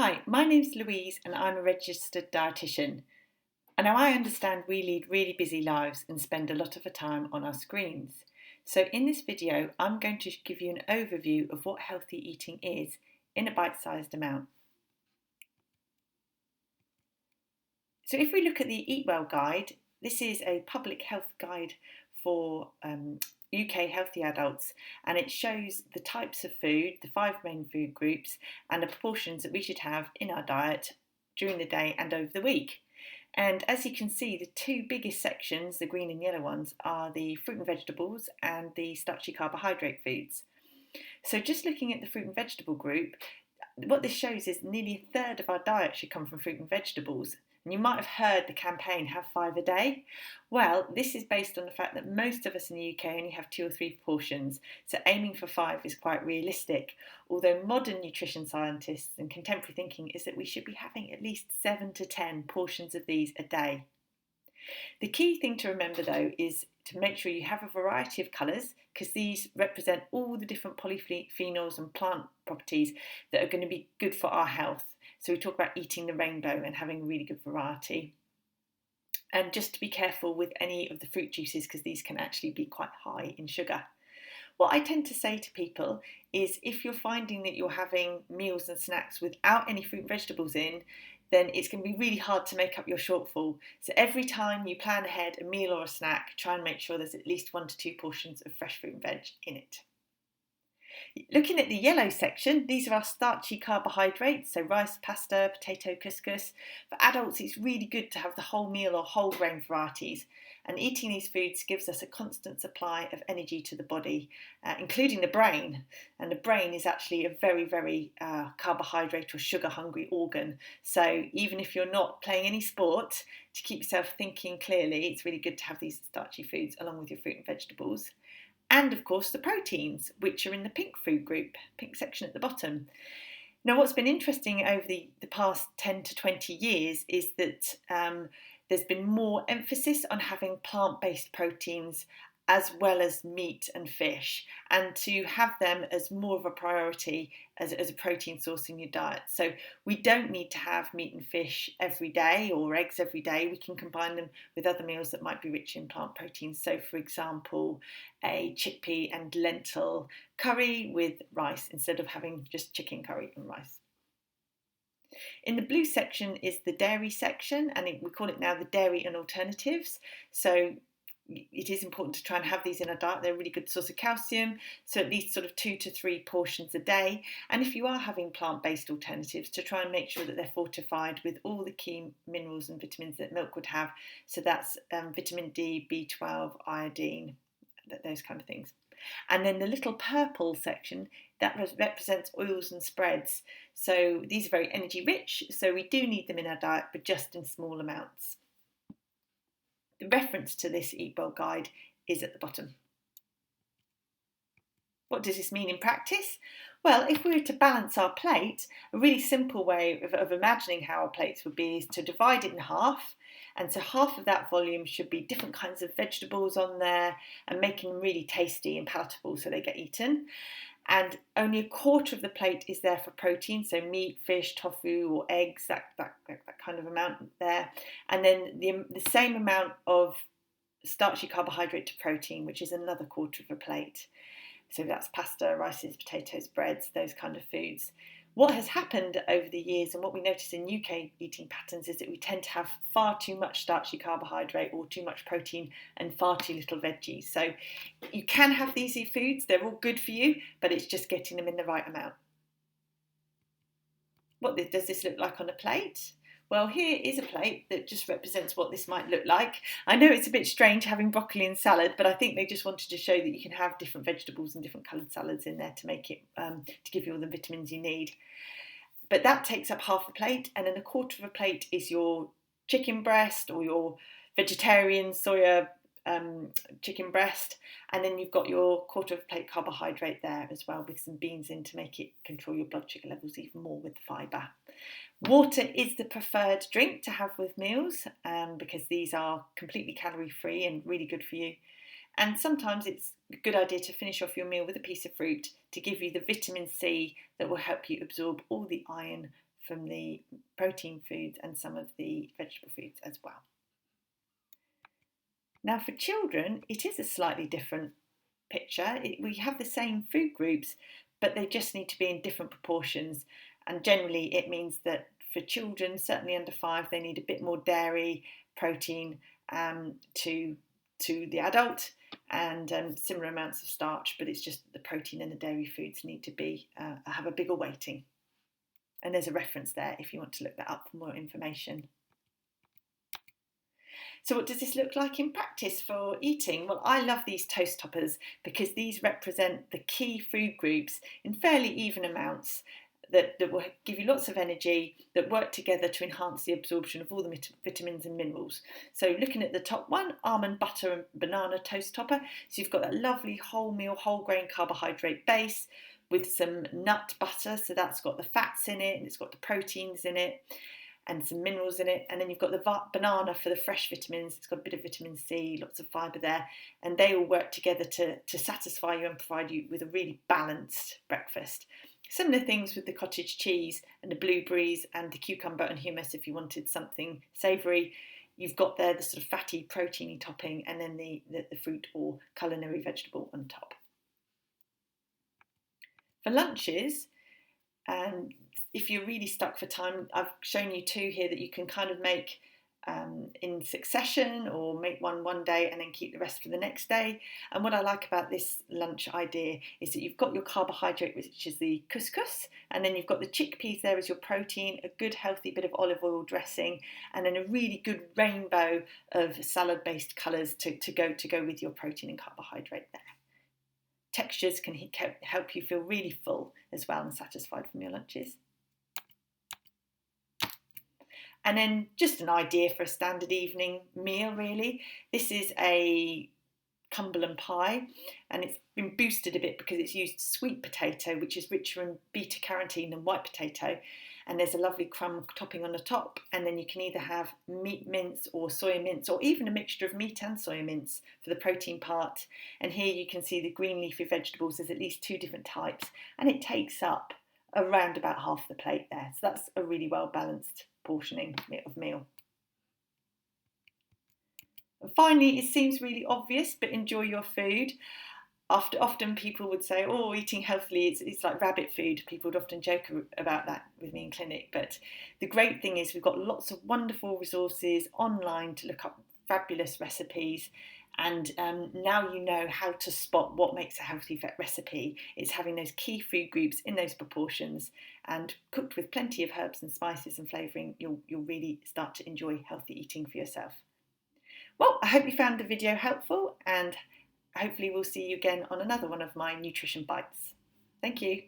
Hi, my name's Louise and I'm a registered dietitian. And now I understand we lead really busy lives and spend a lot of our time on our screens. So in this video, I'm going to give you an overview of what healthy eating is in a bite-sized amount. So if we look at the Eat Well guide, this is a public health guide for UK healthy adults, and it shows the types of food, the 5 main food groups, and the proportions that we should have in our diet during the day and over the week. And as you can see, the two biggest sections, the green and yellow ones, are the fruit and vegetables and the starchy carbohydrate foods. So just looking at the fruit and vegetable group, what this shows is nearly a third of our diet should come from fruit and vegetables. And you might have heard the campaign, have 5 a day. Well, this is based on the fact that most of us in the UK only have 2 or 3 portions, so aiming for 5 is quite realistic. Although modern nutrition scientists and contemporary thinking is that we should be having at least 7 to 10 portions of these a day. The key thing to remember though is to make sure you have a variety of colours, because these represent all the different polyphenols and plant properties that are going to be good for our health. So we talk about eating the rainbow and having really good variety. And just to be careful with any of the fruit juices, because these can actually be quite high in sugar. What I tend to say to people is if you're finding that you're having meals and snacks without any fruit and vegetables in, then it's going to be really hard to make up your shortfall. So every time you plan ahead a meal or a snack, try and make sure there's at least 1 to 2 portions of fresh fruit and veg in it. Looking at the yellow section, these are our starchy carbohydrates, so rice, pasta, potato, couscous. For adults, it's really good to have the whole meal or whole grain varieties. And eating these foods gives us a constant supply of energy to the body, including the brain. And the brain is actually a very, very carbohydrate or sugar hungry organ. So even if you're not playing any sport, to keep yourself thinking clearly, it's really good to have these starchy foods along with your fruit and vegetables. And of course the proteins, which are in the pink food group, pink section at the bottom. Now what's been interesting over the past 10 to 20 years is that there's been more emphasis on having plant-based proteins as well as meat and fish, and to have them as more of a priority as a protein source in your diet. So we don't need to have meat and fish every day or eggs every day. We can combine them with other meals that might be rich in plant proteins. So for example, a chickpea and lentil curry with rice instead of having just chicken curry and rice. In the blue section is the dairy section, and we call it now the dairy and alternatives. So it is important to try and have these in our diet. They're a really good source of calcium, so at least sort of 2 to 3 portions a day. And if you are having plant-based alternatives, to try and make sure that they're fortified with all the key minerals and vitamins that milk would have. So that's vitamin D, B12, iodine, those kind of things. And then the little purple section, that represents oils and spreads. So these are very energy rich, so we do need them in our diet, but just in small amounts. The reference to this Eat Well guide is at the bottom. What does this mean in practice? Well, if we were to balance our plate, a really simple way of imagining how our plates would be is to divide it in half. And so half of that volume should be different kinds of vegetables on there and making them really tasty and palatable so they get eaten. And only a quarter of the plate is there for protein, so meat, fish, tofu or eggs, that kind of amount there. And then the same amount of starchy carbohydrate to protein, which is another quarter of a plate. So that's pasta, rices, potatoes, breads, those kind of foods. What has happened over the years and what we notice in UK eating patterns is that we tend to have far too much starchy carbohydrate or too much protein and far too little veggies. So you can have these foods, they're all good for you, but it's just getting them in the right amount. What does this look like on a plate? Well, here is a plate that just represents what this might look like. I know it's a bit strange having broccoli and salad, but I think they just wanted to show that you can have different vegetables and different coloured salads in there to make it, to give you all the vitamins you need. But that takes up half a plate, and then a quarter of a plate is your chicken breast or your vegetarian soya chicken breast, and then you've got your quarter of a plate carbohydrate there as well with some beans in to make it control your blood sugar levels even more with the fibre. Water is the preferred drink to have with meals because these are completely calorie free and really good for you. And sometimes it's a good idea to finish off your meal with a piece of fruit to give you the vitamin C that will help you absorb all the iron from the protein foods and some of the vegetable foods as well. Now for children, it is a slightly different picture. We have the same food groups, but they just need to be in different proportions. And generally it means that for children, certainly under 5, they need a bit more dairy, protein to the adult, and similar amounts of starch, but it's just the protein and the dairy foods need to be have a bigger weighting. And there's a reference there if you want to look that up for more information. So what does this look like in practice for eating? Well, I love these toast toppers because these represent the key food groups in fairly even amounts that will give you lots of energy, that work together to enhance the absorption of all the vitamins and minerals. So looking at the top one, almond butter and banana toast topper. So you've got that lovely wholemeal, whole grain carbohydrate base with some nut butter. So that's got the fats in it and it's got the proteins in it and some minerals in it, and then you've got the banana for the fresh vitamins. It's got a bit of vitamin C, lots of fibre there, and they all work together to satisfy you and provide you with a really balanced breakfast. Similar things with the cottage cheese and the blueberries and the cucumber and hummus if you wanted something savoury. You've got there the sort of fatty, proteiny topping, and then the fruit or culinary vegetable on top. For lunches, if you're really stuck for time, I've shown you 2 here that you can kind of make in succession, or make one day and then keep the rest for the next day. And what I like about this lunch idea is that you've got your carbohydrate, which is the couscous, and then you've got the chickpeas there as your protein, a good healthy bit of olive oil dressing, and then a really good rainbow of salad-based colours to go with your protein and carbohydrate there. Textures can help you feel really full as well and satisfied from your lunches. And then just an idea for a standard evening meal really. This is a Cumberland pie, and it's been boosted a bit because it's used sweet potato, which is richer in beta-carotene than white potato, and there's a lovely crumb topping on the top, and then you can either have meat mince or soya mince, or even a mixture of meat and soya mince for the protein part. And here you can see the green leafy vegetables. There's at least 2 different types, and it takes up around about half the plate there, so that's a really well balanced portioning of meal. And finally, it seems really obvious, but enjoy your food. Often people would say, oh, eating healthily, it's like rabbit food. People would often joke about that with me in clinic. But the great thing is we've got lots of wonderful resources online to look up fabulous recipes. And now you know how to spot what makes a healthy recipe. It's having those key food groups in those proportions and cooked with plenty of herbs and spices and flavouring. You'll really start to enjoy healthy eating for yourself. Well, I hope you found the video helpful, and hopefully we'll see you again on another one of my nutrition bites. Thank you.